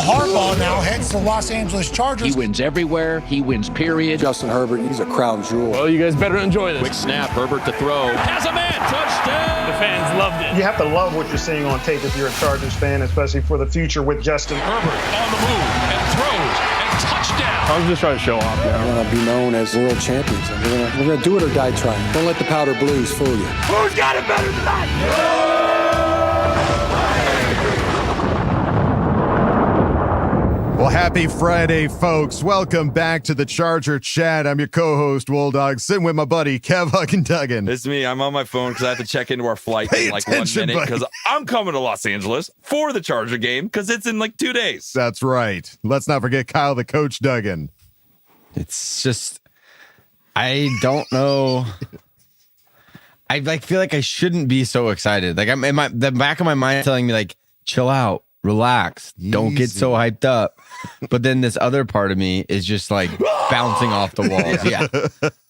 Harbaugh now heads to the Los Angeles Chargers. He wins everywhere. He wins, period. Justin Herbert, he's a crown jewel. Well, you guys better enjoy this. Quick snap, Herbert to throw. Has a man, touchdown! The fans loved it. You have to love what you're seeing on tape if you're a Chargers fan, especially for the future with Justin. Herbert on the move and throws and touchdown. I was just trying to show off. We're going to be known as world champions. And we're going to do it or die trying. Don't let the powder blues fool you. Who's got it better than that? Well, happy Friday, folks. Welcome back to the Charger Chat. I'm your co-host, Wolldog, sitting with my buddy, Kev Huckenduggan. It's me. I'm on my phone because I have to check into our flight in like 1 minute because I'm coming to Los Angeles for the Charger game because it's in like 2 days. That's right. Let's not forget Kyle, the coach, Duggan. It's just, I don't know. I feel like I shouldn't be so excited. Like I'm in the back of my mind telling me like, chill out, relax, don't get so hyped up. But then this other part of me is just like bouncing off the walls. Yeah.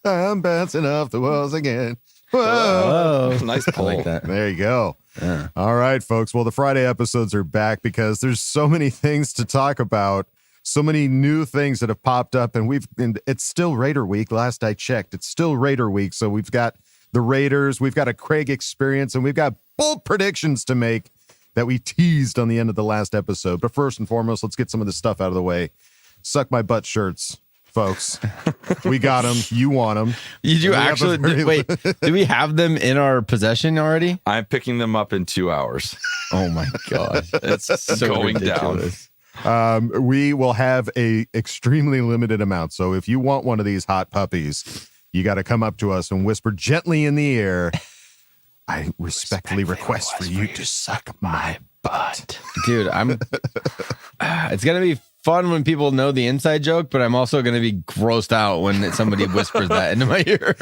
I'm bouncing off the walls again. Whoa. Nice pull. I like that. There you go. Yeah. All right, folks. Well, the Friday episodes are back because there's so many things to talk about. So many new things that have popped up, and it's still Raider week. Last I checked, it's still Raider week. So we've got the Raiders, we've got a Craig experience, and we've got bold predictions to make that we teased on the end of the last episode. But first and foremost, let's get some of this stuff out of the way. Suck my butt shirts, folks. We got them. You want them. Did you actually wait? Do we have them in our possession already? I'm picking them up in 2 hours. Oh my god, it's so going ridiculous. Down. We will have a extremely limited amount. So if you want one of these hot puppies, you got to come up to us and whisper gently in the ear, I respectfully request for you to suck my butt. Dude, it's going to be fun when people know the inside joke, but I'm also going to be grossed out when somebody whispers that into my ear.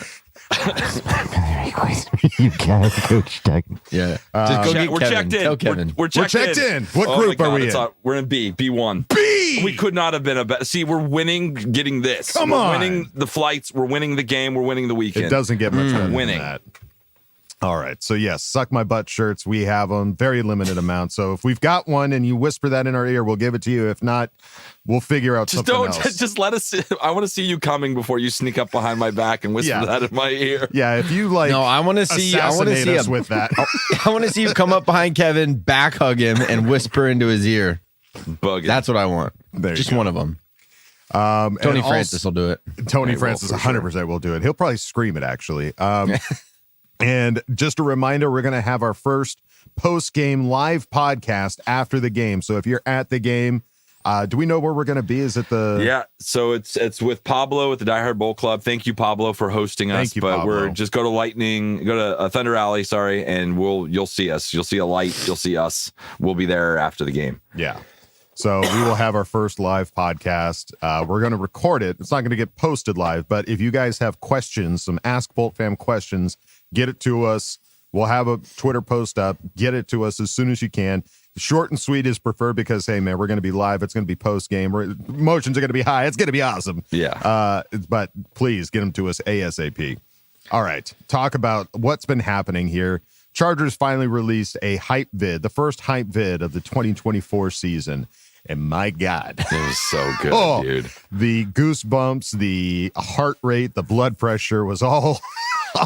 You guys, Coach Duggan. Yeah. Just go get we're Kevin. checked in. Tell Kevin. We're checked in. What group are we in? We're in B1. B! We could not have been a better. See, we're winning getting this. Come we're on. Winning the flights. We're winning the game. We're winning the weekend. It doesn't get much better than winning. that. All right. So, yes, suck my butt shirts. We have them. Very limited amount. So, if we've got one and you whisper that in our ear, we'll give it to you. If not, we'll figure out something else. Just let us. I want to see you coming before you sneak up behind my back and whisper that in my ear. Yeah. If you like, no, I want to see. I want to see us with that. I want to see you come up behind Kevin, back hug him, and whisper into his ear. Bug it. That's what I want. There Just you go. one of them. Tony Francis will do it. Tony Francis 100% will do it. He'll probably scream it, actually. And just a reminder, we're going to have our first post-game live podcast after the game. So if you're at the game, do we know where we're going to be? Is it the... Yeah, so it's with Pablo at the Die Hard Bowl Club. Thank you, Pablo, for hosting us. Thank you, but Pablo. we're just go to Thunder Alley, and you'll see us. You'll see a light. You'll see us. We'll be there after the game. Yeah. So we will have our first live podcast. We're going to record it. It's not going to get posted live, but if you guys have questions, some Ask Bolt Fam questions, get it to us. We'll have a Twitter post up. Get it to us as soon as you can. Short and sweet is preferred because, hey, man, we're going to be live. It's going to be post-game. Emotions are going to be high. It's going to be awesome. Yeah. But please get them to us ASAP. All right. Talk about what's been happening here. Chargers finally released a hype vid, the first hype vid of the 2024 season. And my God, it was so good, dude. The goosebumps, the heart rate, the blood pressure was all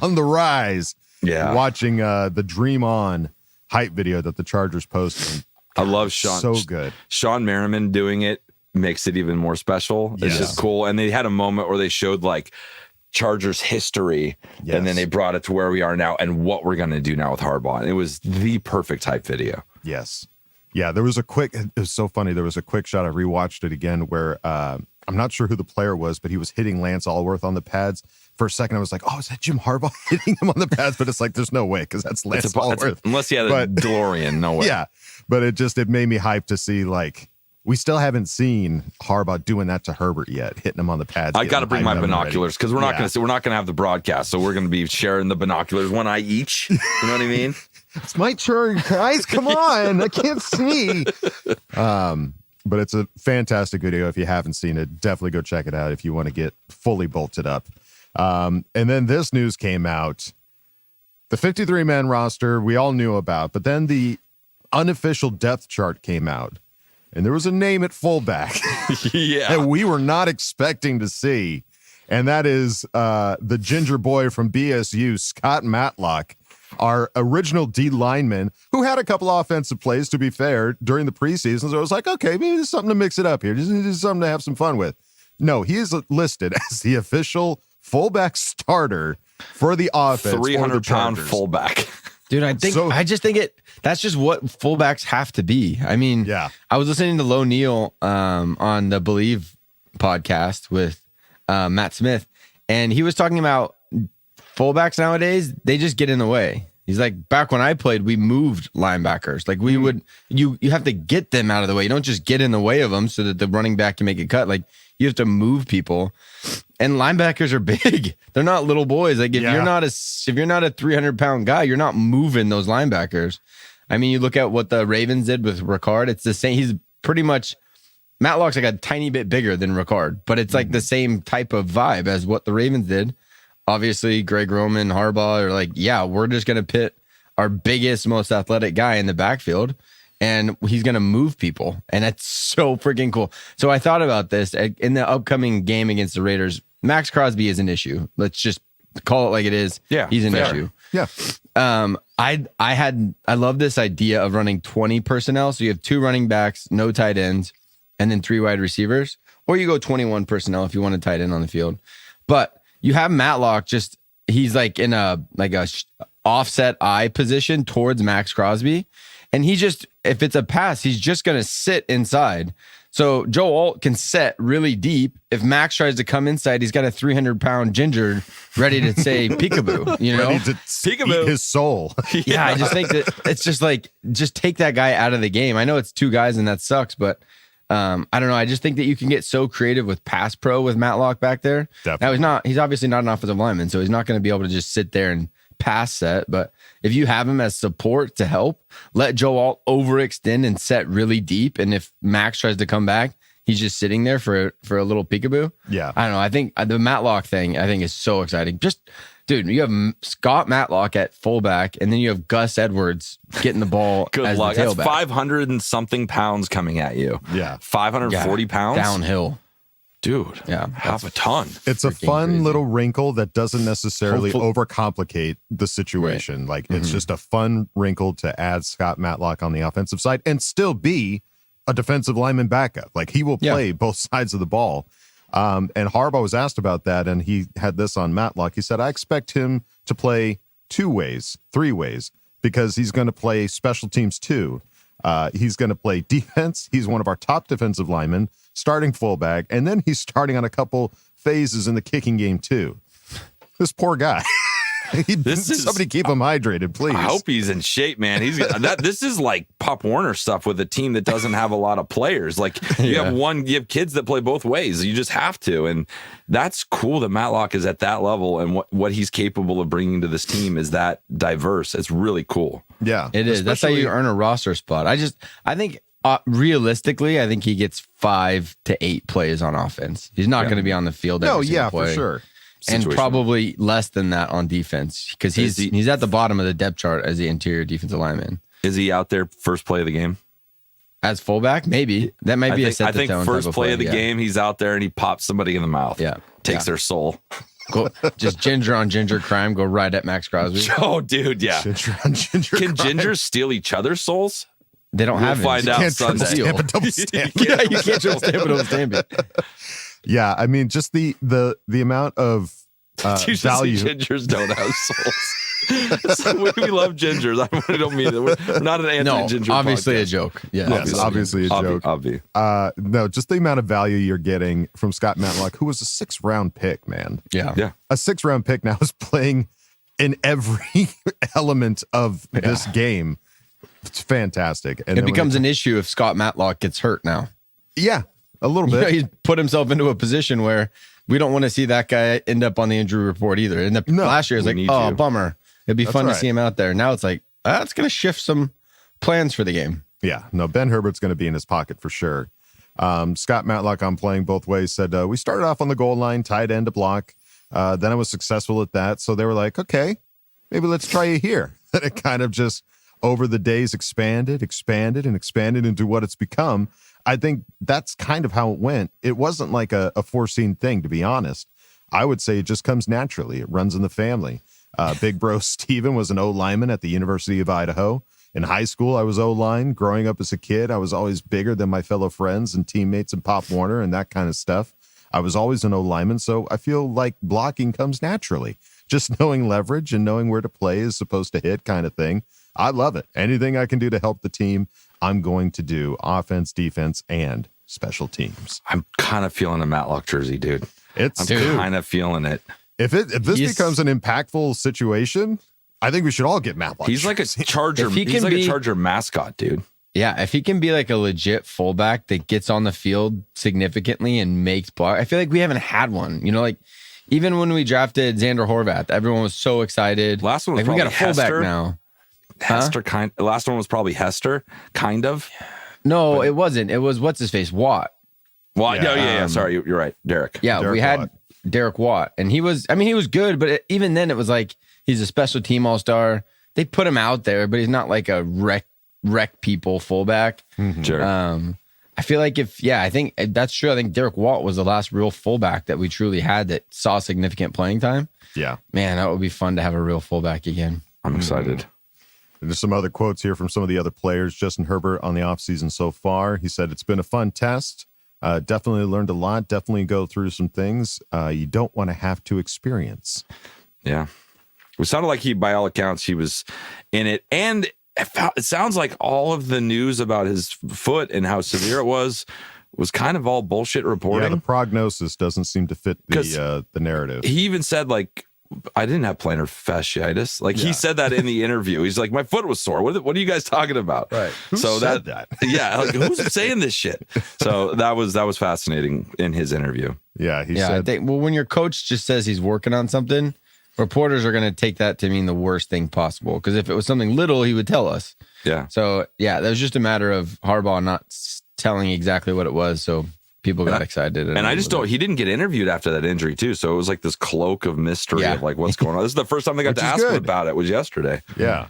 on the rise. Yeah. Watching the Dream On hype video that the Chargers posted. I love Sean. So good. Sean Merriman doing it makes it even more special. It's just cool. And they had a moment where they showed like Chargers history, and then they brought it to where we are now and what we're going to do now with Harbaugh. And it was the perfect hype video. Yes. Yeah, it was so funny. There was a quick shot. I rewatched it again where I'm not sure who the player was, but he was hitting Lance Allworth on the pads. For a second, I was like, oh, is that Jim Harbaugh hitting him on the pads? But it's like, there's no way because that's Lance Allworth. Unless he had a DeLorean, no way. Yeah, but it made me hyped to see, like, we still haven't seen Harbaugh doing that to Herbert yet, hitting him on the pads. I got to bring my binoculars because we're not going to have the broadcast, so we're going to be sharing the binoculars, one eye each. You know what I mean? It's my turn, guys. Come on. I can't see. But it's a fantastic video. If you haven't seen it, definitely go check it out if you want to get fully bolted up. And then this news came out. The 53-man roster we all knew about, but then the unofficial depth chart came out. and there was a name at fullback that we were not expecting to see, and that is the ginger boy from BSU, Scott Matlock, our original D lineman, who had a couple offensive plays, to be fair, during the preseason. So I was like, okay, maybe there's something to mix it up here. Just something to have some fun with. No, he is listed as the official fullback starter for the offense. 300-pound fullback. Dude, I just think that's just what fullbacks have to be. I mean, I was listening to Lo Neal on the Believe podcast with Matt Smith, and he was talking about fullbacks nowadays, they just get in the way. He's like, back when I played, we moved linebackers. Like we would, you have to get them out of the way. You don't just get in the way of them so that the running back can make a cut. Like you have to move people. And linebackers are big. They're not little boys. Like if you're not a 300-pound guy, you're not moving those linebackers. I mean, you look at what the Ravens did with Ricard. It's the same. He's pretty much, Matlock's like a tiny bit bigger than Ricard, but it's like the same type of vibe as what the Ravens did. Obviously, Greg Roman, Harbaugh are like, yeah, we're just going to pit our biggest, most athletic guy in the backfield, and he's going to move people. And that's so freaking cool. So I thought about this in the upcoming game against the Raiders. Max Crosby is an issue. Let's just call it like it is. Yeah, he's an issue. Yeah. I love this idea of running 20 personnel. So you have 2 running backs, no tight ends, and then 3 wide receivers. Or you go 21 personnel if you want a tight end on the field. But you have Matlock he's like in a offset eye position towards Max Crosby. And if it's a pass, he's just going to sit inside. So Joe Alt can set really deep. If Max tries to come inside, he's got a 300-pound ginger ready to say peekaboo, you know? Ready to peekaboo his soul. Yeah, I just think that it's just like, just take that guy out of the game. I know it's 2 guys and that sucks, but I don't know. I just think that you can get so creative with pass pro with Matlock back there. Definitely. Now he's obviously not an offensive lineman, so he's not going to be able to just sit there and pass set. But if you have him as support to help, let Joe Alt overextend and set really deep. And if Max tries to come back, he's just sitting there for a little peekaboo. Yeah. I don't know. I think the Matlock thing, is so exciting. Just, dude, you have Scott Matlock at fullback, and then you have Gus Edwards getting the ball. Good as luck. The That's tailback. 500 and something pounds coming at you. Yeah. 540 pounds? Downhill. Dude, half a ton. It's a fun crazy little wrinkle that doesn't necessarily overcomplicate the situation. Right. Like it's just a fun wrinkle to add Scott Matlock on the offensive side and still be a defensive lineman backup. Like he will play both sides of the ball. And Harbaugh was asked about that, and he had this on Matlock. He said, I expect him to play 2 ways, 3 ways, because he's going to play special teams too. He's going to play defense. He's one of our top defensive linemen, starting fullback, and then he's starting on a couple phases in the kicking game too. This poor guy. Somebody keep him hydrated, please. I hope he's in shape, man. This is like Pop Warner stuff with a team that doesn't have a lot of players. Like you have kids that play both ways. You just have to, and that's cool that Matlock is at that level, and what he's capable of bringing to this team is that diverse. It's really cool. Yeah, it is. That's how you earn a roster spot. I think realistically, I think he gets 5 to 8 plays on offense. He's not going to be on the field every single play. For sure. And probably less than that on defense because he's at the bottom of the depth chart as the interior defensive lineman. Is he out there first play of the game? As fullback? Maybe. That might be a set the tone. I think first play of the game, he's out there and he pops somebody in the mouth. Yeah. Takes their soul. Go, just ginger on ginger crime, go right at Max Crosby. Oh, dude, yeah. Ginger on ginger Can crime. gingers steal each other's souls? They don't have it. Find out Sunday. Stamp a double stamp. Yeah, you can't just stamp a double stamp it. Yeah, I mean, just the amount of value. Gingers don't have souls. So we love gingers. I don't mean it. We're not an anti-ginger. No, obviously podcast. a joke. Yeah, Yes, obviously a joke. No, just the amount of value you're getting from Scott Matlock, who was a 6th-round pick, man. Yeah. A 6th-round pick now is playing in every element of this game. It's fantastic. And it becomes an issue if Scott Matlock gets hurt now. Yeah, a little bit. He's put himself into a position where we don't want to see that guy end up on the injury report either. And last year, it's like, oh, bummer. It'd be fun to see him out there. Now it's like, it's going to shift some plans for the game. Yeah, no, Ben Herbert's going to be in his pocket for sure. Scott Matlock, on playing both ways, said, we started off on the goal line, tight end to block. Then I was successful at that. So they were like, okay, maybe let's try you here. And it kind of just over the days expanded into what it's become. I think that's kind of how it went. It wasn't like a foreseen thing, to be honest. I would say it just comes naturally. It runs in the family. Big bro Steven was an O-lineman at the University of Idaho. In high school, I was O-line. Growing up as a kid, I was always bigger than my fellow friends and teammates in Pop Warner and that kind of stuff. I was always an O-lineman, so I feel like blocking comes naturally. Just knowing leverage and knowing where to play is supposed to hit kind of thing. I love it. Anything I can do to help the team, I'm going to do. Offense, defense, and special teams. I'm kind of feeling a Matlock jersey, dude. I'm kind of feeling it. If this becomes an impactful situation, I think we should all get Matlock. He's like a Charger. He's like a Charger mascot, dude. Yeah, if he can be like a legit fullback that gets on the field significantly and makes block, I feel like we haven't had one. You know, like even when we drafted Xander Horvath, everyone was so excited. Last one was like, we got a fullback Hester. now. Hester last one was probably Hester, kind of. No, it wasn't. It was what's his face, Watt. Watt. Yeah. Sorry, you're right, Derek. Yeah, Derek we had Watt. Derek Watt, and he was good, but even then, it was like he's a special team all-star. They put him out there, but he's not like a wreck people fullback. Sure. I feel like I think that's true. I think Derek Watt was the last real fullback that we truly had that saw significant playing time. Yeah. Man, that would be fun to have a real fullback again. I'm excited. There's some other quotes here from some of the other players. Justin Herbert on the offseason so far. He said, it's been a fun test. Definitely learned a lot. Definitely go through some things you don't want to have to experience. Yeah. It sounded like by all accounts, he was in it. And it sounds like all of the news about his foot and how severe it was kind of all bullshit reporting. Yeah, the prognosis doesn't seem to fit the narrative. He even said, like, I didn't have plantar fasciitis. Like he said that in the interview. He's like, my foot was sore. What are you guys talking about? Right. Who said that? Yeah. Like, who's saying this shit? So that was fascinating in his interview. Yeah. He I said, think, when your coach just says he's working on something, reporters are going to take that to mean the worst thing possible. Because if it was something little, he would tell us. Yeah. So that was just a matter of Harbaugh not telling exactly what it was. So people got excited. And I just don't, he didn't get interviewed after that injury too. So it was like this cloak of mystery of like, what's going on. This is the first time they got to ask him about it was yesterday. Yeah.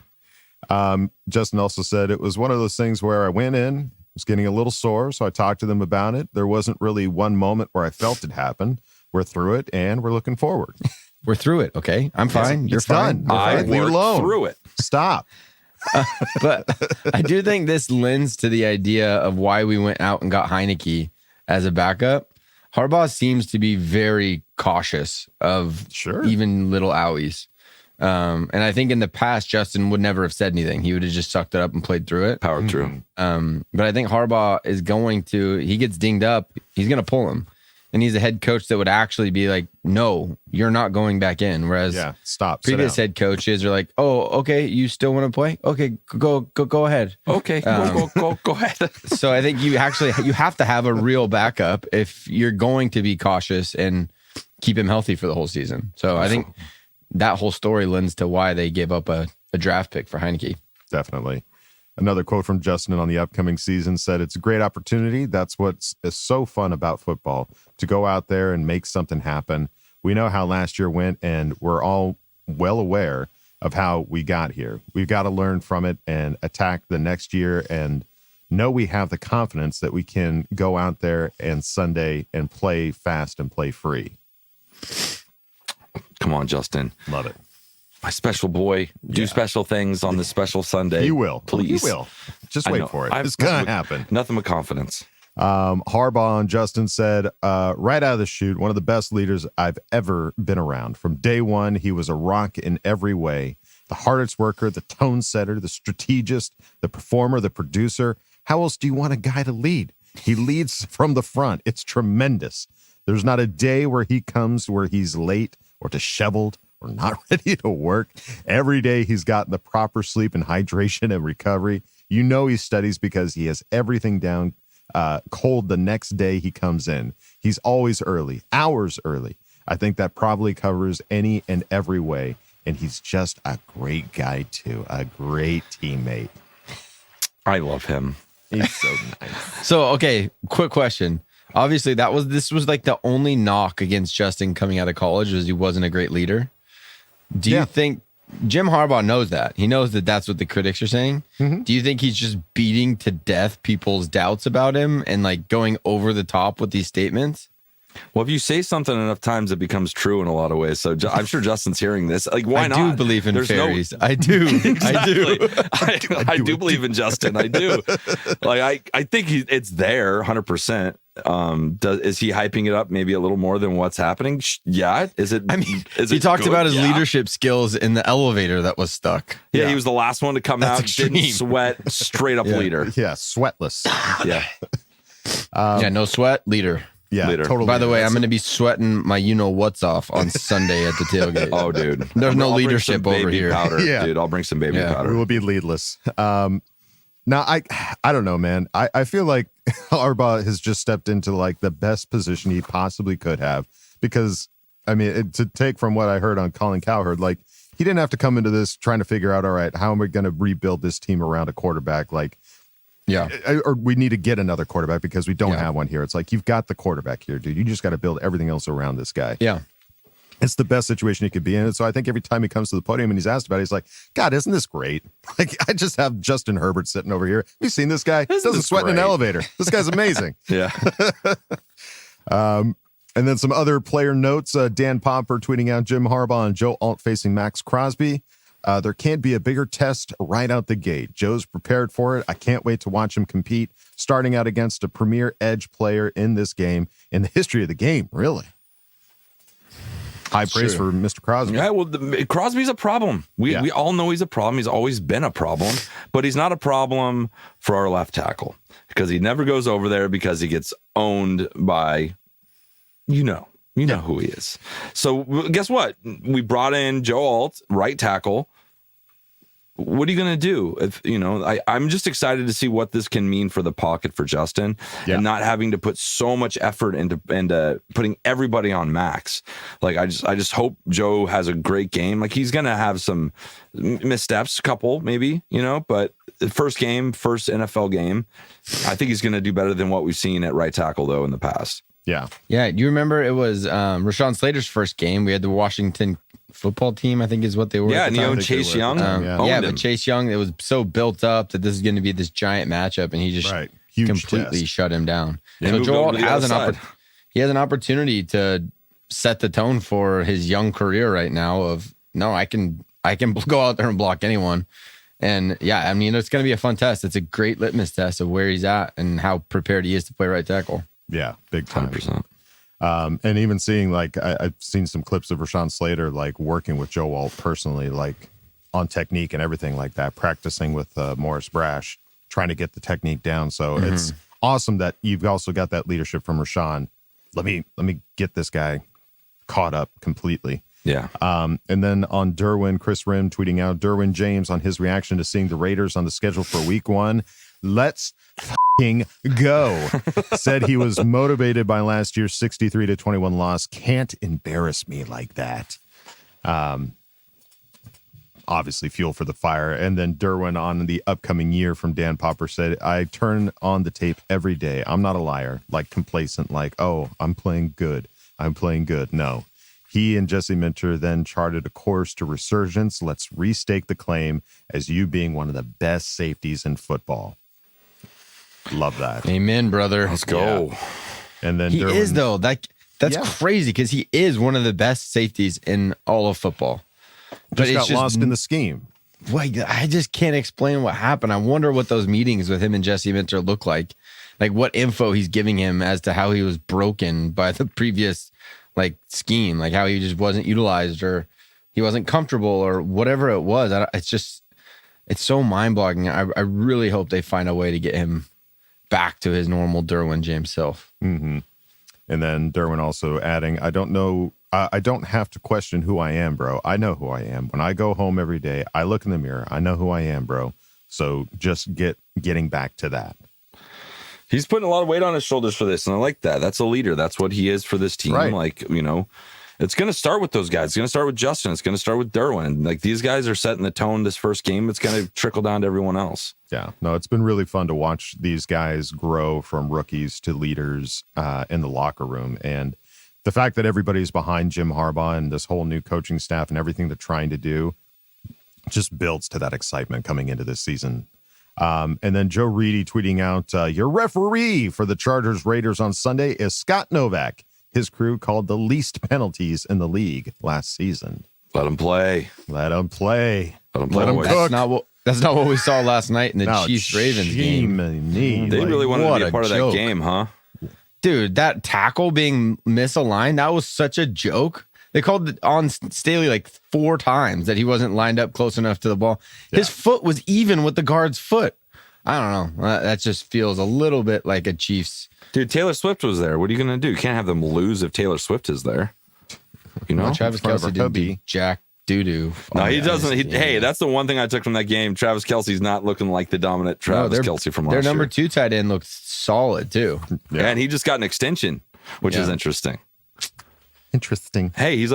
Justin also said it was one of those things where I went in, was getting a little sore. So I talked to them about it. There wasn't really one moment where I felt it happen. We're through it and we're looking forward. We're through it. Okay. I'm fine. You're fine. I Leave it alone. Through it. Stop. But I do think this lends to the idea of why we went out and got Heineke as a backup. Harbaugh seems to be very cautious of even little owies. And I think in the past, Justin would never have said anything. He would have just sucked it up and played through it. Powered through. But I think Harbaugh is he gets dinged up, he's going to pull him. And he's a head coach that would actually be like, no, you're not going back in. Whereas previous head coaches are like, oh, okay, you still want to play? Okay, go ahead. Okay, go ahead. So I think you have to have a real backup if you're going to be cautious and keep him healthy for the whole season. So I think that whole story lends to why they gave up a draft pick for Heineke. Definitely. Another quote from Justin on the upcoming season said, it's a great opportunity. That's what's so fun about football, to go out there and make something happen. We know how last year went, and we're all well aware of how we got here. We've got to learn from it and attack the next year and know we have the confidence that we can go out there and Sunday and play fast and play free. Come on, Justin. Love it. My special boy, do special things on this special Sunday. He will. Please. He will. Just wait for it. It's going to happen. Nothing but confidence. Harbaugh and Justin said, right out of the chute, one of the best leaders I've ever been around. From day one, he was a rock in every way. The hardest worker, the tone setter, the strategist, the performer, the producer. How else do you want a guy to lead? He leads from the front. It's tremendous. There's not a day where he comes where he's late or disheveled or not ready to work. Every day he's gotten the proper sleep and hydration and recovery. You know he studies because he has everything down cold the next day he comes in. He's always early, hours early. I think that probably covers any and every way. And he's just a great guy too, a great teammate. I love him. He's so nice. So, okay, quick question. Obviously, this was like the only knock against Justin coming out of college was he wasn't a great leader. Do you think Jim Harbaugh knows that. He knows that that's what the critics are saying. Do you think he's just beating to death people's doubts about him and like going over the top with these statements? Well, if you say something enough times, it becomes true in a lot of ways. So I'm sure Justin's hearing this. Like, why not? I do believe in fairies. I do. Exactly. I do. I do believe in Justin. I do. Like, I think it's there 100%. Is he hyping it up maybe a little more than what's happening? Yeah. Is it? I mean, he talked about his leadership skills in the elevator that was stuck. Yeah, he was the last one to come out. Extreme. Didn't sweat. Straight up leader. Yeah, sweatless. Yeah. No sweat, leader. Yeah, leader. totally. By the way, I'm going to be sweating my what's off on Sunday at the tailgate. Oh, dude. There's no I'll bring leadership some over baby here. Powder, Yeah. dude. I'll bring some baby We powder. will be leadless. Now, I don't know, man. I feel like Harbaugh has just stepped into like the best position he possibly could have because, I mean, to take from what I heard on Colin Cowherd, like he didn't have to come into this trying to figure out, all right, how am I going to rebuild this team around a quarterback? Like, Yeah. or we need to get another quarterback because we don't have one here. It's like, you've got the quarterback here, dude. You just got to build everything else around this guy. Yeah. It's the best situation he could be in. And so I think every time he comes to the podium and he's asked about it, he's like, God, isn't this great? Like, I just have Justin Herbert sitting over here. Have you seen this guy? He doesn't sweat in an elevator. This guy's amazing. Yeah. And then some other player notes. Dan Popper tweeting out Jim Harbaugh and Joe Alt facing Max Crosby. There can't be a bigger test right out the gate. Joe's prepared for it. I can't wait to watch him compete, starting out against a premier edge player in this game, in the history of the game, really. High praise for Mr. Crosby. Yeah, well, Crosby's a problem. We all know he's a problem. He's always been a problem, but he's not a problem for our left tackle because he never goes over there because he gets owned by, you know who he is. So guess what? We brought in Joe Alt, right tackle. What are you going to do? If I'm just excited to see what this can mean for the pocket for Justin and not having to put so much effort into putting everybody on Max. Like I just hope Joe has a great game. Like he's going to have some missteps, couple maybe, but the first NFL game, I think he's going to do better than what we've seen at right tackle though in the past. Yeah. Yeah. Do you remember it was Rashawn Slater's first game? We had the Washington football team, I think is what they were. Yeah, and he owned Chase Young. But Chase Young, it was so built up that this is going to be this giant matchup, and he just completely shut him down. Yeah, so Joel has an opportunity to set the tone for his young career right now of, no, I can go out there and block anyone. And yeah, I mean, it's going to be a fun test. It's a great litmus test of where he's at and how prepared he is to play right tackle. Yeah, big time. 100%. And even seeing like I've seen some clips of Rashawn Slater like working with Joe Alt personally, like on technique and everything like that, practicing with Morris Brash, trying to get the technique down. So it's awesome that you've also got that leadership from Rashawn. Let me get this guy caught up completely. Yeah. And then on Derwin, Chris Rim tweeting out Derwin James on his reaction to seeing the Raiders on the schedule for week 1. Let's go. Said he was motivated by last year's 63-21 loss. Can't embarrass me like that. Obviously fuel for the fire. And then Derwin on the upcoming year from Dan Popper said, I turn on the tape every day. I'm not a liar, like complacent, like, oh, I'm playing good. No. He and Jesse Minter then charted a course to resurgence. Let's restake the claim as you being one of the best safeties in football. Love that. Amen, brother. Let's go. Yeah. And then he Derwin, is though. That's crazy because he is one of the best safeties in all of football. But got lost in the scheme. Wait, I just can't explain what happened. I wonder what those meetings with him and Jesse Minter look like. Like what info he's giving him as to how he was broken by the previous scheme, like how he just wasn't utilized or he wasn't comfortable or whatever it was. It's so mind-boggling. I really hope they find a way to get him back to his normal Derwin James self. Mm-hmm. And then Derwin also adding, I don't have to question who I am, bro. I know who I am. When I go home every day, I look in the mirror. I know who I am, bro. So just getting back to that. He's putting a lot of weight on his shoulders for this, and I like that. That's a leader. That's what he is for this team. Right. It's going to start with those guys. It's going to start with Justin. It's going to start with Derwin. These guys are setting the tone this first game. It's going to trickle down to everyone else. Yeah. No, it's been really fun to watch these guys grow from rookies to leaders in the locker room. And the fact that everybody's behind Jim Harbaugh and this whole new coaching staff and everything they're trying to do, just builds to that excitement coming into this season. And then Joe Reedy tweeting out, your referee for the Chargers Raiders on Sunday is Scott Novak. His crew called the least penalties in the league last season. Let him play. Let him play. Let him play. That's not what we saw last night in the Chiefs-Ravens game. They really wanted to be a part of that game, huh? Dude, that tackle being misaligned, that was such a joke. They called it on Staley like 4 times that he wasn't lined up close enough to the ball. Yeah. His foot was even with the guard's foot. I don't know. That just feels a little bit like a Chiefs. Dude, Taylor Swift was there. What are you going to do? You can't have them lose if Taylor Swift is there. You know? Well, Travis Kelce didn't beat Jack doo-doo. No, he doesn't. Hey, that's the one thing I took from that game. Travis Kelce's not looking like the dominant Travis Kelce from last year. Their number 2 tight end looks solid, too. Yeah, and he just got an extension, which is interesting. Hey, he's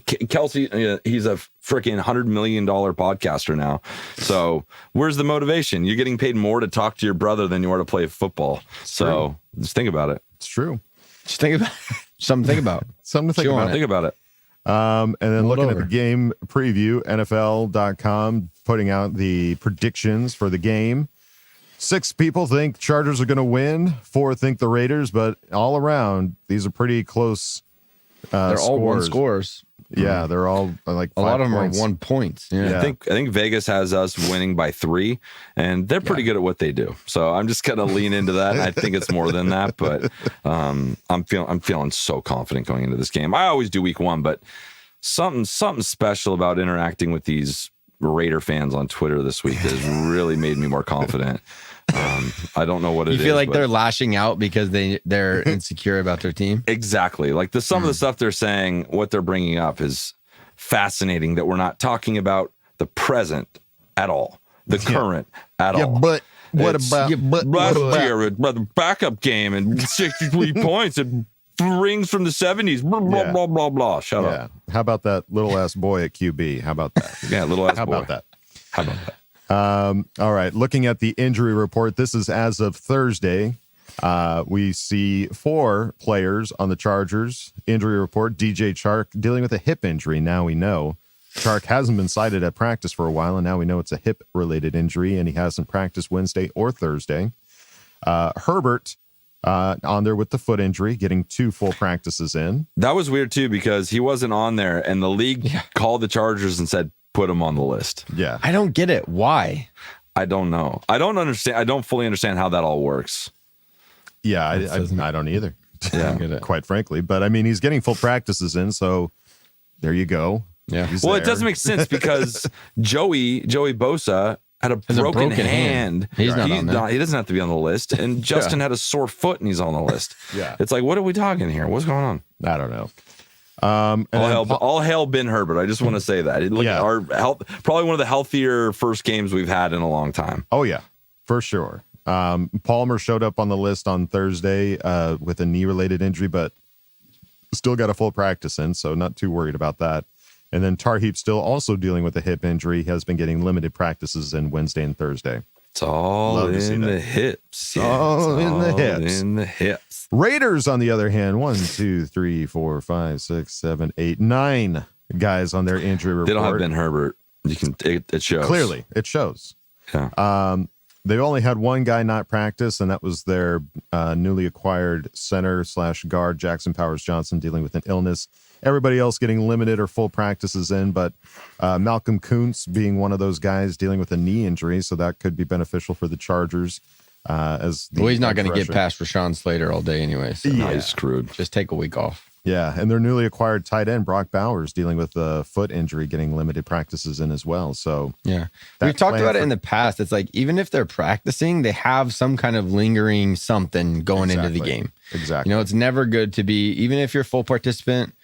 Kelce, he's a freaking $100 million podcaster now. So where's the motivation? You're getting paid more to talk to your brother than you are to play football. So just think about it. It's true. Just think about it. Something to think about. Something to think about. Think about it. And then looking at the game preview, NFL.com putting out the predictions for the game. 6 people think Chargers are going to win. 4 think the Raiders, but all around, these are pretty close they're scores. all 1 scores. Yeah, they're all like 5 a lot of them points. are 1 point. Yeah. I think Vegas has us winning by 3, and they're pretty good at what they do. So I'm just gonna lean into that. And I think it's more than that, but I'm feeling so confident going into this game. I always do week 1, but something special about interacting with these Raider fans on Twitter this week has really made me more confident. I don't know what it is. You feel like they're lashing out because they're insecure about their team? Exactly. Like some of the stuff they're saying, what they're bringing up is fascinating that we're not talking about the present at all, the current at all. But what about last year, the backup game and 63 points and rings from the 70s, blah, blah, blah, blah, blah. Shut up. How about that little ass boy at QB? How about that? Yeah, little ass boy. How about that? How about that? All right. Looking at the injury report, this is as of Thursday. We see 4 players on the Chargers injury report. DJ Chark dealing with a hip injury. Now we know Chark hasn't been cited at practice for a while, and now we know it's a hip-related injury, and he hasn't practiced Wednesday or Thursday. Herbert on there with the foot injury, getting 2 full practices in. That was weird too because he wasn't on there, and the league called the Chargers and said, put him on the list. Yeah. I don't get it. Why? I don't know. I don't understand. I don't fully understand how that all works. Yeah, I don't either. Yeah, quite frankly. But I mean, he's getting full practices in, so there you go. Yeah. Well, it doesn't make sense because Joey Bosa had a broken hand. He's not on there. He doesn't have to be on the list. And Justin had a sore foot and he's on the list. Yeah. It's like, what are we talking here? What's going on? I don't know. All hail Ben Herbert. I just want to say that. Our health, probably one of the healthier first games we've had in a long time. Oh, yeah, for sure. Palmer showed up on the list on Thursday with a knee-related injury, but still got a full practice in, so not too worried about that. And then Tarheep still also dealing with a hip injury. He has been getting limited practices in Wednesday and Thursday. It's all in the hips. Yeah, all in the hips. In the hips. Raiders, on the other hand, 1, 2, 3, 4, 5, 6, 7, 8, 9 guys on their injury report. They don't have Ben Herbert. You can. It shows. Clearly, it shows. Yeah. They only had 1 guy not practice, and that was their newly acquired center/guard, Jackson Powers Johnson, dealing with an illness. Everybody else getting limited or full practices in, but Malcolm Kuntz being one of those guys dealing with a knee injury, so that could be beneficial for the Chargers. He's not going to get past Rashawn Slater all day anyway. So he's screwed. Just take a week off. Yeah, and their newly acquired tight end, Brock Bowers, dealing with a foot injury, getting limited practices in as well. So yeah, we've talked about it in the past. It's like even if they're practicing, they have some kind of lingering something going into the game. Exactly. You know, it's never good to be, even if you're a full participant,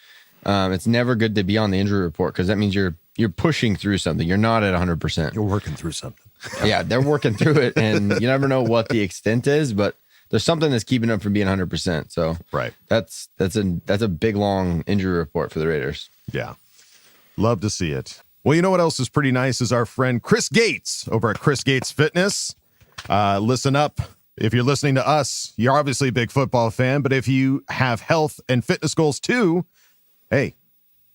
it's never good to be on the injury report because that means you're pushing through something. You're not at 100%. You're working through something. Yeah, they're working through it, and you never know what the extent is, but there's something that's keeping them from being 100%. So right, that's a big long injury report for the Raiders. Yeah, love to see it. Well, you know what else is pretty nice is our friend Chris Gates over at Chris Gates Fitness. Listen up. If you're listening to us, you're obviously a big football fan, but if you have health and fitness goals too, hey,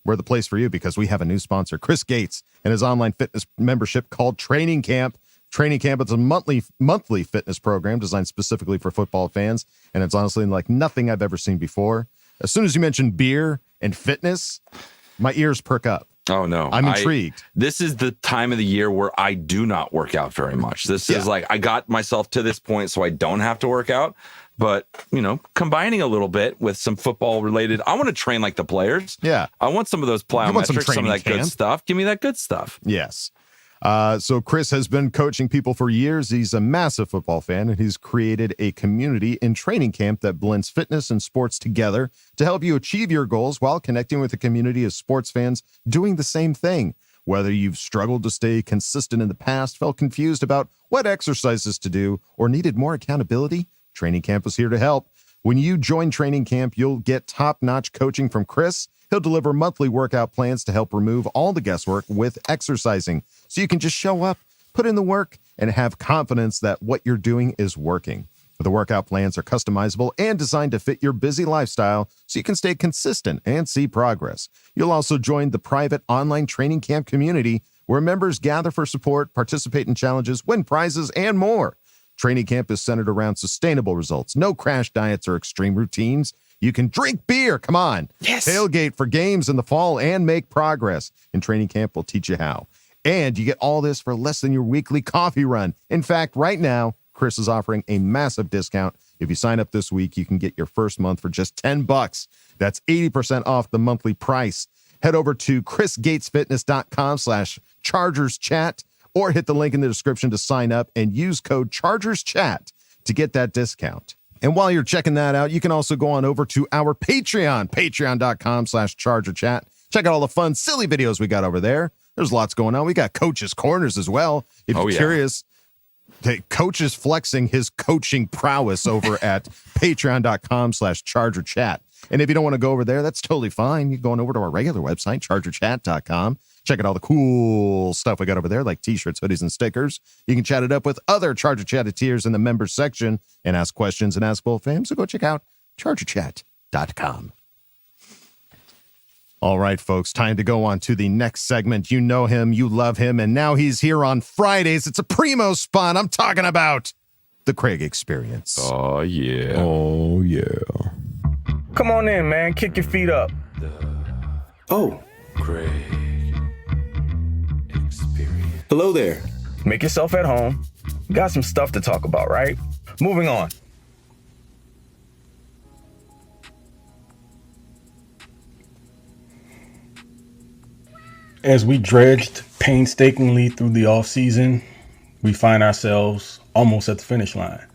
we're the place for you because we have a new sponsor, Chris Gates, and his online fitness membership called Training Camp. Training Camp is a monthly fitness program designed specifically for football fans, and it's honestly like nothing I've ever seen before. As soon as you mention beer and fitness, my ears perk up. Oh, no. I'm intrigued. This is the time of the year where I do not work out very much. This is like, I got myself to this point so I don't have to work out. But, combining a little bit with some football related, I want to train like the players. Yeah. I want some of those plyometrics, some of that good stuff. Give me that good stuff. Yes. So Chris has been coaching people for years. He's a massive football fan, and he's created a community in Training Camp that blends fitness and sports together to help you achieve your goals while connecting with a community of sports fans doing the same thing. Whether you've struggled to stay consistent in the past, felt confused about what exercises to do, or needed more accountability, Training Camp is here to help. When you join Training Camp, you'll get top-notch coaching from Chris. He'll deliver monthly workout plans to help remove all the guesswork with exercising, so you can just show up, put in the work, and have confidence that what you're doing is working. The workout plans are customizable and designed to fit your busy lifestyle so you can stay consistent and see progress. You'll also join the private online Training Camp community where members gather for support, participate in challenges, win prizes, and more. Training Camp is centered around sustainable results, no crash diets or extreme routines. You can drink beer, come on. Yes. Tailgate for games in the fall and make progress. And Training Camp will teach you how. And you get all this for less than your weekly coffee run. In fact, right now, Chris is offering a massive discount. If you sign up this week, you can get your first month for just $10. That's 80% off the monthly price. Head over to chrisgatesfitness.com/ChargersChat or hit the link in the description to sign up and use code ChargersChat to get that discount. And while you're checking that out, you can also go on over to our Patreon, patreon.com/ChargerChat. Check out all the fun, silly videos we got over there. There's lots going on. We got Coach's Corners as well. If you're curious, Coach is flexing his coaching prowess over at patreon.com/ChargerChat. And if you don't want to go over there, that's totally fine. You're going over to our regular website, chargerchat.com. Check out all the cool stuff we got over there, like t-shirts, hoodies, and stickers. You can chat it up with other Charger Chatteteers in the members section and ask questions and ask Bull fam. So go check out chargerchat.com. All right, folks, time to go on to the next segment. You know him, you love him, and now he's here on Fridays. It's a primo spot. I'm talking about the Craig Experience. Oh, yeah. Oh, yeah. Come on in, man. Kick your feet up. Oh. Craig Experience. Hello there. Make yourself at home. We got some stuff to talk about, right? Moving on. As we dredged painstakingly through the offseason, we find ourselves almost at the finish line.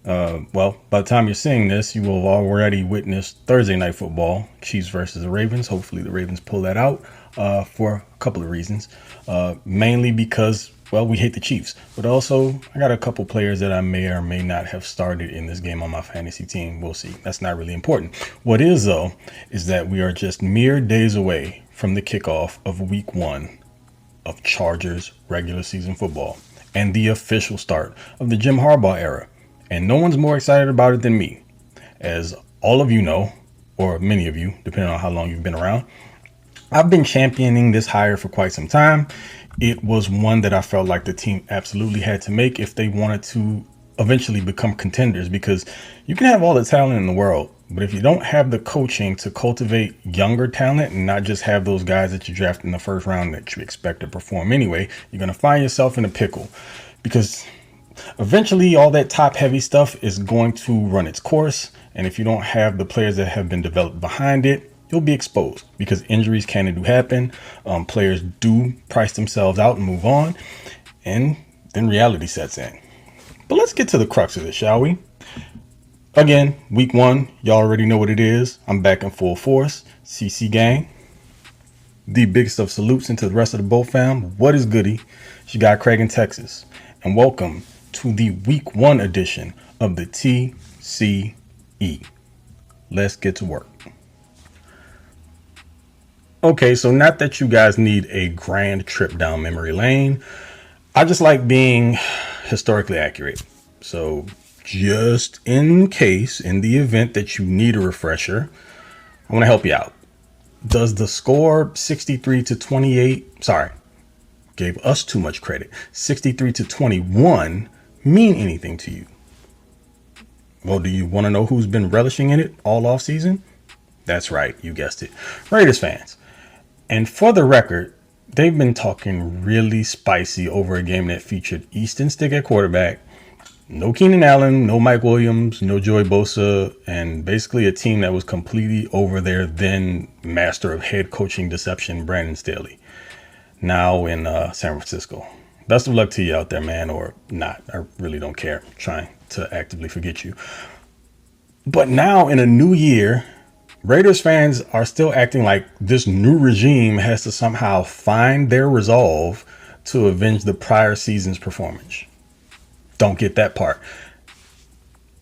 Well, by the time you're seeing this, you will have already witnessed Thursday Night Football, Chiefs versus the Ravens. Hopefully the Ravens pull that out for a couple of reasons. Mainly because, well, we hate the Chiefs. But also, I got a couple players that I may or may not have started in this game on my fantasy team. We'll see. That's not really important. What is, though, is that we are just mere days away from the kickoff of week 1 of Chargers regular season football and the official start of the Jim Harbaugh era. And no one's more excited about it than me. As all of you know, or many of you, depending on how long you've been around, I've been championing this hire for quite some time. It was one that I felt like the team absolutely had to make if they wanted to eventually become contenders, because you can have all the talent in the world, but if you don't have the coaching to cultivate younger talent and not just have those guys that you draft in the first round that you expect to perform anyway, you're going to find yourself in a pickle, because eventually all that top heavy stuff is going to run its course. And if you don't have the players that have been developed behind it, you'll be exposed, because injuries can and do happen. Players do price themselves out and move on. And then reality sets in. But let's get to the crux of this, shall we? Again, week 1, y'all already know what it is. I'm back in full force. CC gang. The biggest of salutes into the rest of the Bull fam. What is goody? It's your guy Craig in Texas. And welcome to the week 1 edition of the TCE. Let's get to work. Okay, so not that you guys need a grand trip down memory lane. I just like being historically accurate. So just in case, in the event that you need a refresher, I want to help you out. does the score 63-28, sorry, gave us too much credit, 63-21 mean anything to you? Well, do you want to know who's been relishing in it all off season? That's right, you guessed it, Raiders fans. And for the record, they've been talking really spicy over a game that featured Easton Stick at quarterback, no Keenan Allen, no Mike Williams, no Joey Bosa, and basically a team that was completely over their then master of head coaching deception, Brandon Staley, now in San Francisco. Best of luck to you out there, man, or not. I really don't care. I'm trying to actively forget you. But now in a new year, Raiders fans are still acting like this new regime has to somehow find their resolve to avenge the prior season's performance. Don't get that part.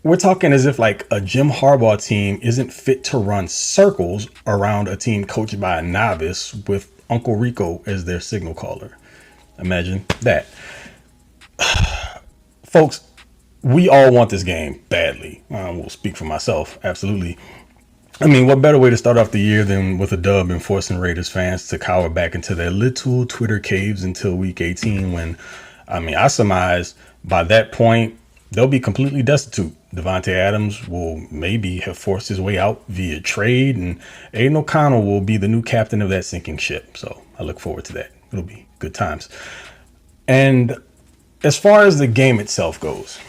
We're talking as if like a Jim Harbaugh team isn't fit to run circles around a team coached by a novice with Uncle Rico as their signal caller. Imagine that. Folks, we all want this game badly. I will speak for myself. Absolutely. I mean, what better way to start off the year than with a dub and forcing Raiders fans to cower back into their little Twitter caves until week 18 when, I surmise by that point, they'll be completely destitute. Devontae Adams will maybe have forced his way out via trade, and Aiden O'Connell will be the new captain of that sinking ship. So I look forward to that. It'll be good times. And as far as the game itself goes,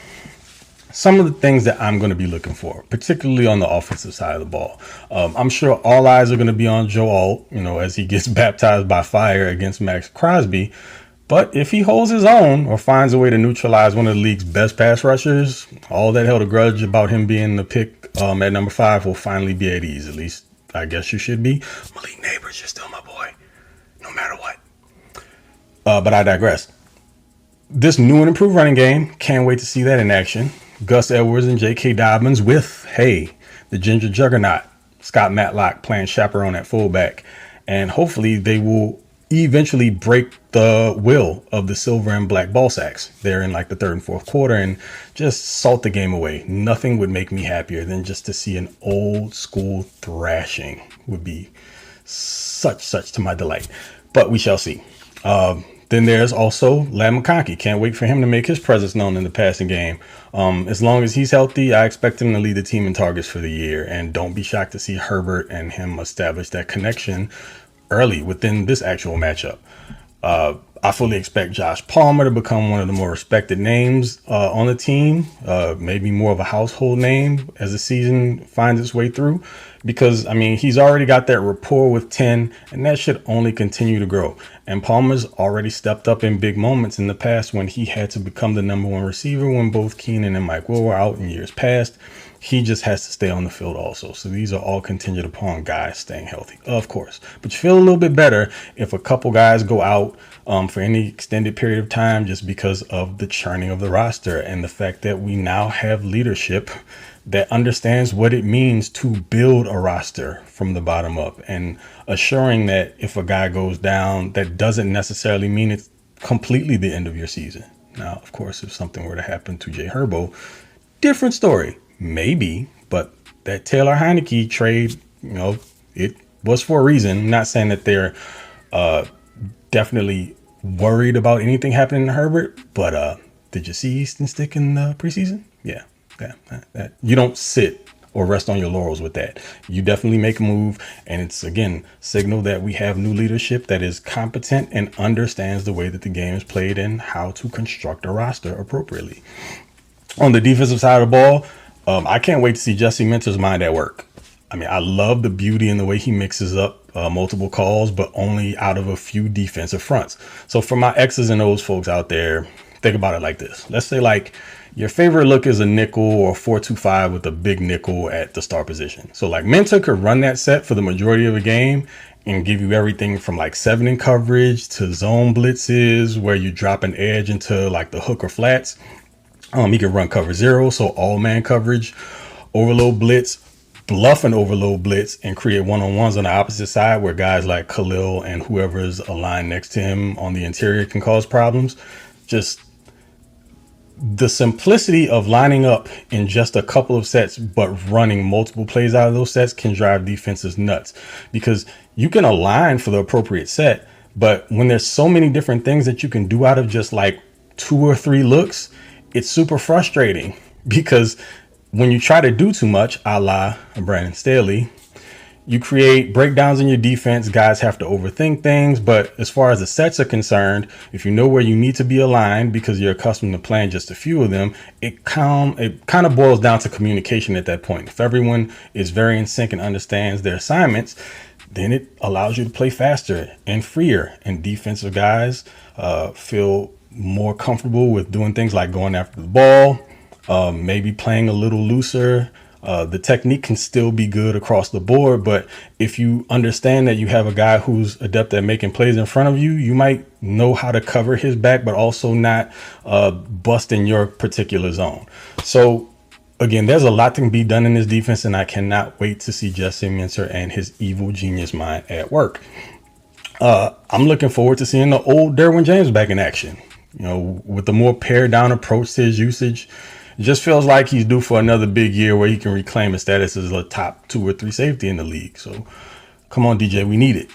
some of the things that I'm going to be looking for, particularly on the offensive side of the ball. I'm sure all eyes are going to be on Joe Alt, as he gets baptized by fire against Max Crosby. But if he holds his own or finds a way to neutralize one of the league's best pass rushers, all that held a grudge about him being the pick at number 5 will finally be at ease. At least I guess you should be. Malik Neighbors, you're still my boy, no matter what. But I digress. This new and improved running game, can't wait to see that in action. Gus Edwards and J.K. Dobbins with, the Ginger Juggernaut, Scott Matlock playing chaperone at fullback. And hopefully they will eventually break the will of the silver and black ball sacks there in like the third and fourth quarter and just salt the game away. Nothing would make me happier than just to see an old school thrashing. Would be such to my delight. But we shall see. Then there's also Ladd McConkey. Can't wait for him to make his presence known in the passing game. As long as he's healthy, I expect him to lead the team in targets for the year. And don't be shocked to see Herbert and him establish that connection early within this actual matchup. I fully expect Josh Palmer to become one of the more respected names on the team, maybe more of a household name as the season finds its way through, because he's already got that rapport with 10, and that should only continue to grow. And Palmer's already stepped up in big moments in the past when he had to become the number 1 receiver when both Keenan and Mike Will were out in years past. He just has to stay on the field also. So these are all contingent upon guys staying healthy, of course. But you feel a little bit better if a couple guys go out for any extended period of time just because of the churning of the roster and the fact that we now have leadership that understands what it means to build a roster from the bottom up, and assuring that if a guy goes down, that doesn't necessarily mean it's completely the end of your season. Now, of course, if something were to happen to Jay Herbo, different story. Maybe, but that Taylor Heineke trade, it was for a reason. I'm not saying that they're definitely worried about anything happening to Herbert, but did you see Easton Stick in the preseason? Yeah. You don't sit or rest on your laurels with that. You definitely make a move, and it's, again, signal that we have new leadership that is competent and understands the way that the game is played and how to construct a roster appropriately. On the defensive side of the ball, I can't wait to see Jesse Minter's mind at work. I love the beauty and the way he mixes up multiple calls, but only out of a few defensive fronts. So for my X's and O's folks out there, think about it like this. Let's say like your favorite look is a nickel or 4-2-5 with a big nickel at the star position. So like Minter could run that set for the majority of a game and give you everything from like 7 in coverage to zone blitzes where you drop an edge into like the hook or flats. He can run cover 0, so all man coverage, overload blitz, bluff an overload blitz, and create one-on-ones on the opposite side where guys like Khalil and whoever's aligned next to him on the interior can cause problems. Just the simplicity of lining up in just a couple of sets, but running multiple plays out of those sets can drive defenses nuts, because you can align for the appropriate set. But when there's so many different things that you can do out of just like 2 or 3 looks, it's super frustrating, because when you try to do too much, a la Brandon Staley, you create breakdowns in your defense. Guys have to overthink things. But as far as the sets are concerned, if you know where you need to be aligned because you're accustomed to playing just a few of them, it kind of boils down to communication at that point. If everyone is very in sync and understands their assignments, then it allows you to play faster and freer. And defensive guys feel more comfortable with doing things like going after the ball, maybe playing a little looser. The technique can still be good across the board, but if you understand that you have a guy who's adept at making plays in front of you, you might know how to cover his back, but also not bust in your particular zone. So again, there's a lot that can be done in this defense, and I cannot wait to see Jesse Minter and his evil genius mind at work. I'm looking forward to seeing the old Derwin James back in action, with the more pared down approach to his usage. It just feels like he's due for another big year where he can reclaim his status as a top 2 or 3 safety in the league. So come on, DJ, we need it.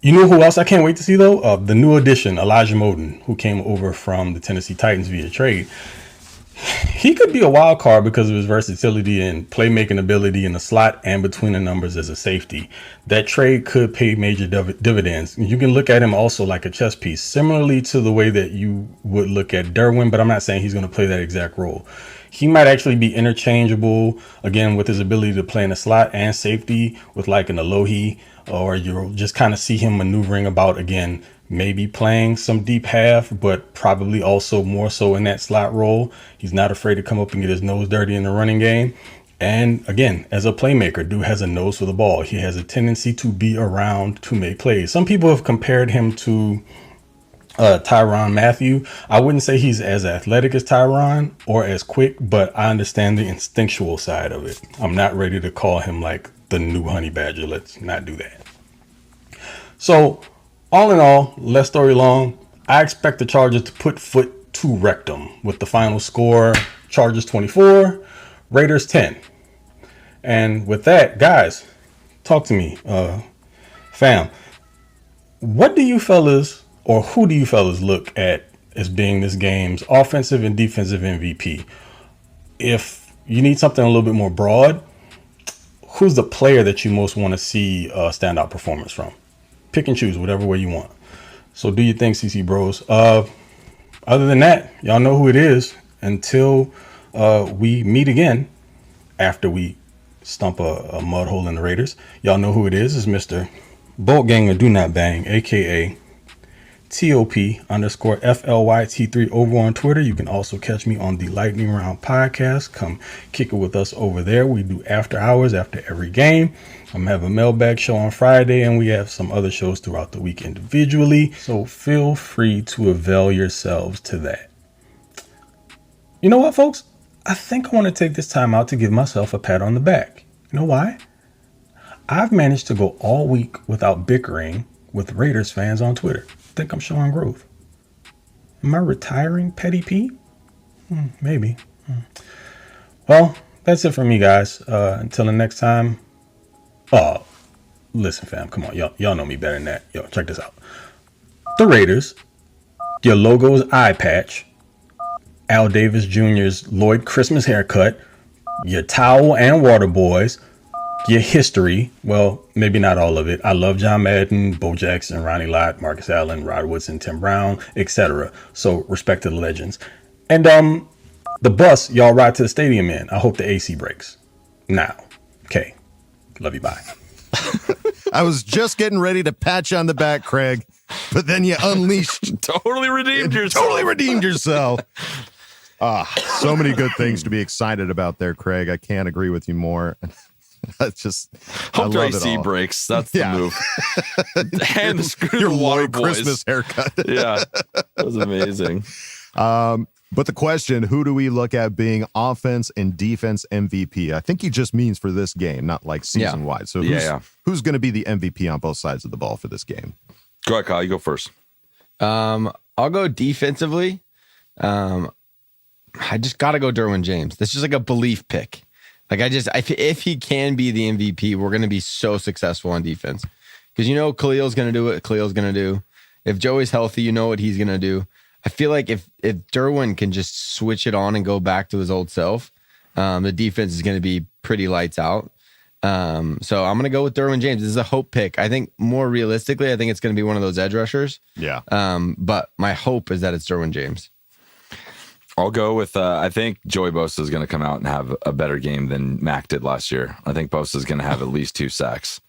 You know who else I can't wait to see, though? The new addition, Elijah Moden, who came over from the Tennessee Titans via trade. He could be a wild card because of his versatility and playmaking ability in the slot and between the numbers as a safety. That trade could pay major dividends. You can look at him also like a chess piece, similarly to the way that you would look at Derwin, but I'm not saying he's going to play that exact role. He might actually be interchangeable, again, with his ability to play in the slot and safety with like an Alohi, or you'll just kind of see him maneuvering about, again, maybe playing some deep half, but probably also more so in that slot role. He's not afraid to come up and get his nose dirty in the running game. And again, as a playmaker, dude has a nose for the ball. He has a tendency to be around to make plays. Some people have compared him to Tyrann Mathieu. I wouldn't say he's as athletic as Tyrann or as quick, but I understand the instinctual side of it. I'm not ready to call him like the new Honey Badger. Let's not do that. So all in all, less story long, I expect the Chargers to put foot to rectum with the final score, Chargers 24, Raiders 10. And with that, guys, talk to me. Fam, what do you fellas, or who do you fellas look at as being this game's offensive and defensive MVP? If you need something a little bit more broad, who's the player that you most want to see a standout performance from? Pick and choose whatever way you want. So do your thing, CC Bros. Other than that, y'all know who it is. Until we meet again after we stump a mud hole in the Raiders, y'all know who it is. It's Mr. Bolt Ganger Do Not Bang, aka TOP_FLYT3 over on Twitter. You can also catch me on the Lightning Round podcast. Come kick it with us over there. We do after hours after every game. I'm gonna have a mailbag show on Friday, and we have some other shows throughout the week individually. So feel free to avail yourselves to that. You know what, folks? I think I want to take this time out to give myself a pat on the back. You know why? I've managed to go all week without bickering with Raiders fans on Twitter. I think I'm showing growth. Am I retiring, Petty P? Maybe. Well, that's it for me, guys. Until the next time. Oh, listen, fam. Come on. Y'all know me better than that. Yo, check this out. The Raiders. Your logo's eye patch. Al Davis Jr.'s Lloyd Christmas haircut. Your towel and water boys. Your history, well, maybe not all of it. I love John Madden, Bo Jackson, Ronnie Lott, Marcus Allen, Rod Woodson, Tim Brown, etc. So respect to the legends. And the bus y'all ride to the stadium in, I hope the AC breaks. Now, okay. Love you, bye. I was just getting ready to pat you on the back, Craig, but then you unleashed. Totally redeemed yourself. So many good things to be excited about there, Craig. I can't agree with you more. That's just hope your AC breaks. That's the move. And screw your the water Christmas haircut. Yeah, that was amazing. But the question, who do we look at being offense and defense MVP? I think he just means for this game, not like season wide. So who's going to be the MVP on both sides of the ball for this game? Go ahead, Kyle. You go first. I'll go defensively. I just got to go Derwin James. This is like a belief pick. Like if he can be the MVP, we're going to be so successful on defense. Because Khalil's going to do what Khalil's going to do. If Joey's healthy, you know what he's going to do. I feel like if Derwin can just switch it on and go back to his old self, the defense is going to be pretty lights out. So I'm going to go with Derwin James. This is a hope pick. I think more realistically, I think it's going to be one of those edge rushers. Yeah. But my hope is that it's Derwin James. I'll go with, I think Joey Bosa is going to come out and have a better game than Mac did last year. I think Bosa is going to have at least 2 sacks.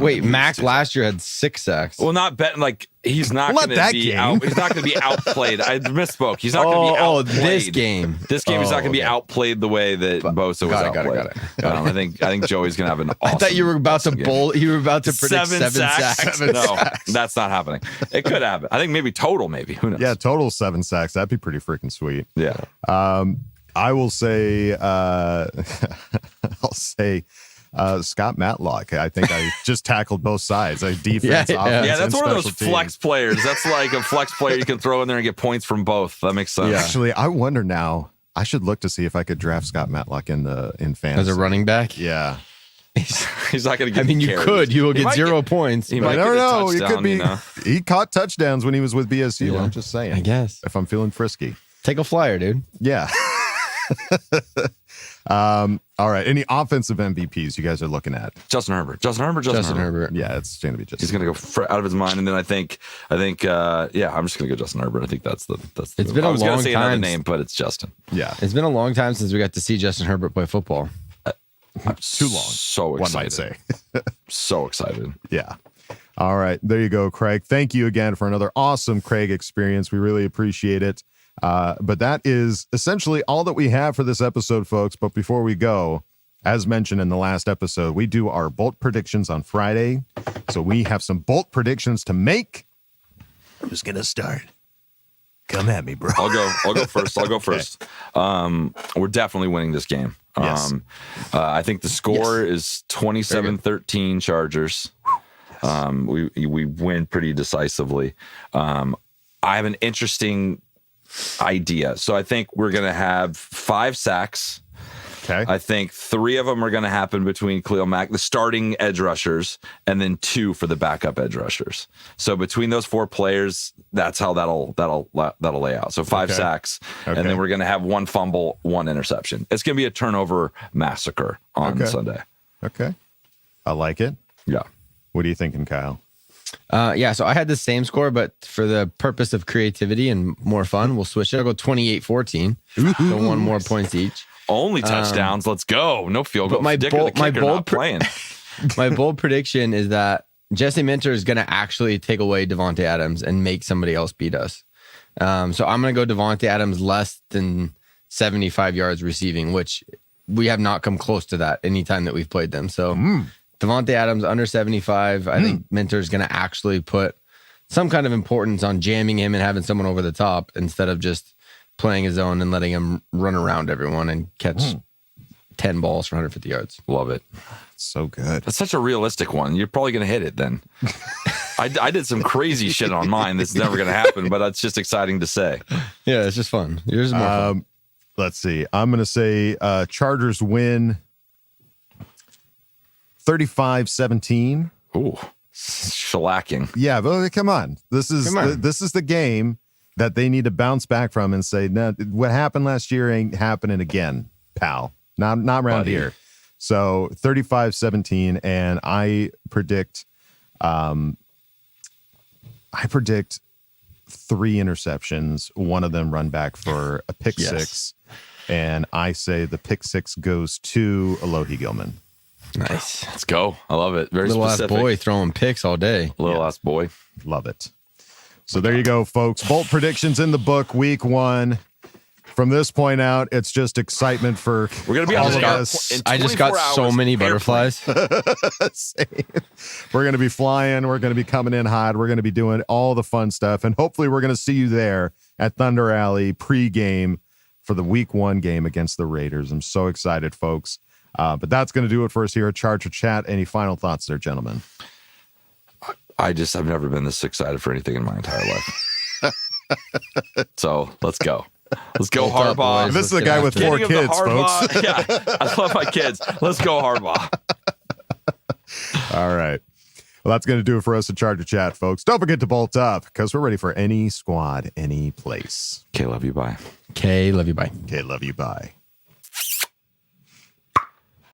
Wait, Mac last year had 6 sacks. Well, not betting like he's not going to be out. He's not going to be outplayed. I misspoke. He's not going to be outplayed. This game. This game is not going to be outplayed the way that Bosa was outplayed. Got it. I think Joey's going to have an awesome. I thought you were about to bowl. You were about to predict 7 sacks. No, that's not happening. It could happen. I think maybe total. Maybe who knows? Yeah, total 7 sacks. That'd be pretty freaking sweet. Yeah. I will say. I'll say. Scott Matlock. I think I just tackled both sides. Defense, offense, yeah. That's one of those teams. flex players. That's like a flex player you can throw in there and get points from both. That makes sense. Yeah. Actually, I wonder now. I should look to see if I could draft Scott Matlock in fantasy as a running back. Yeah, he's not going to get. I mean, you carries. could. You will get 0 points. He might never know. It could be. He caught touchdowns when he was with BSU. Yeah. I'm just saying. I guess if I'm feeling frisky, take a flyer, dude. Yeah. All right. Any offensive MVPs you guys are looking at? Justin Herbert. Justin Herbert. Yeah, it's going to be Justin. He's going to go out of his mind, and then I think, I'm just going to go Justin Herbert. I think that's the. It's been I a was gonna long say time. another name, but it's Justin. Yeah, it's been a long time since we got to see Justin Herbert play football. Too long. So excited. One might say. So excited. Yeah. All right. There you go, Craig. Thank you again for another awesome Craig experience. We really appreciate it. But that is essentially all that we have for this episode, folks. But before we go, as mentioned in the last episode, we do our bolt predictions on Friday. So we have some bolt predictions to make. Who's going to start? Come at me, bro. I'll go first. I'll go first. We're definitely winning this game. Yes. I think the score is 27-13 Chargers. We win pretty decisively. I have an interesting idea. So I think we're going to have 5 sacks. Okay. I think 3 of them are going to happen between Khalil Mack, the starting edge rushers, and then 2 for the backup edge rushers. So between those 4 players, that's how that'll lay out. So 5 sacks, and then we're going to have 1 fumble, 1 interception. It's going to be a turnover massacre on Sunday. Okay. I like it. Yeah. What are you thinking, Kyle? So I had the same score, but for the purpose of creativity and more fun, we'll switch it. I'll go 28-14. So 1 more points each. Only touchdowns. Let's go. No field goal. My bold prediction is that Jesse Minter is going to actually take away Devontae Adams and make somebody else beat us. So I'm going to go Devontae Adams less than 75 yards receiving, which we have not come close to that anytime that we've played them. So Devontae Adams under 75. I think Minter is going to actually put some kind of importance on jamming him and having someone over the top instead of just playing his own and letting him run around everyone and catch 10 balls for 150 yards. Love it. So good. That's such a realistic one. You're probably going to hit it then. I did some crazy shit on mine. This is never going to happen, but that's just exciting to say. Yeah, it's just fun. Yours is more fun. Let's see. I'm going to say Chargers win 35-17. Ooh, shellacking. Yeah, but come on. This is the game that they need to bounce back from and say, no, what happened last year ain't happening again, pal. Not around here. So 35-17, and I predict 3 interceptions, one of them run back for a pick six, and I say the pick 6 goes to Alohi Gilman. Nice. Let's go. I love it. Very little specific. Ass boy throwing picks all day. Little ass boy. Love it. So there you go, folks. Bolt predictions in the book, week 1. From this point out, it's just excitement for we're gonna be all on of the us. I just got so many butterflies. We're going to be flying. We're going to be coming in hot. We're going to be doing all the fun stuff. And hopefully we're going to see you there at Thunder Alley pregame for the week 1 game against the Raiders. I'm so excited, folks. But that's going to do it for us here at Charger Chat. Any final thoughts there, gentlemen? I've never been this excited for anything in my entire life. So let's go. Let's go Harbaugh. This is a guy with 4 kids, folks. Yeah, I love my kids. Let's go Harbaugh. All right. Well, that's going to do it for us at Charger Chat, folks. Don't forget to bolt up because we're ready for any squad, any place. Okay, love you. Bye. Okay, love you. Bye. Okay, love you. Bye.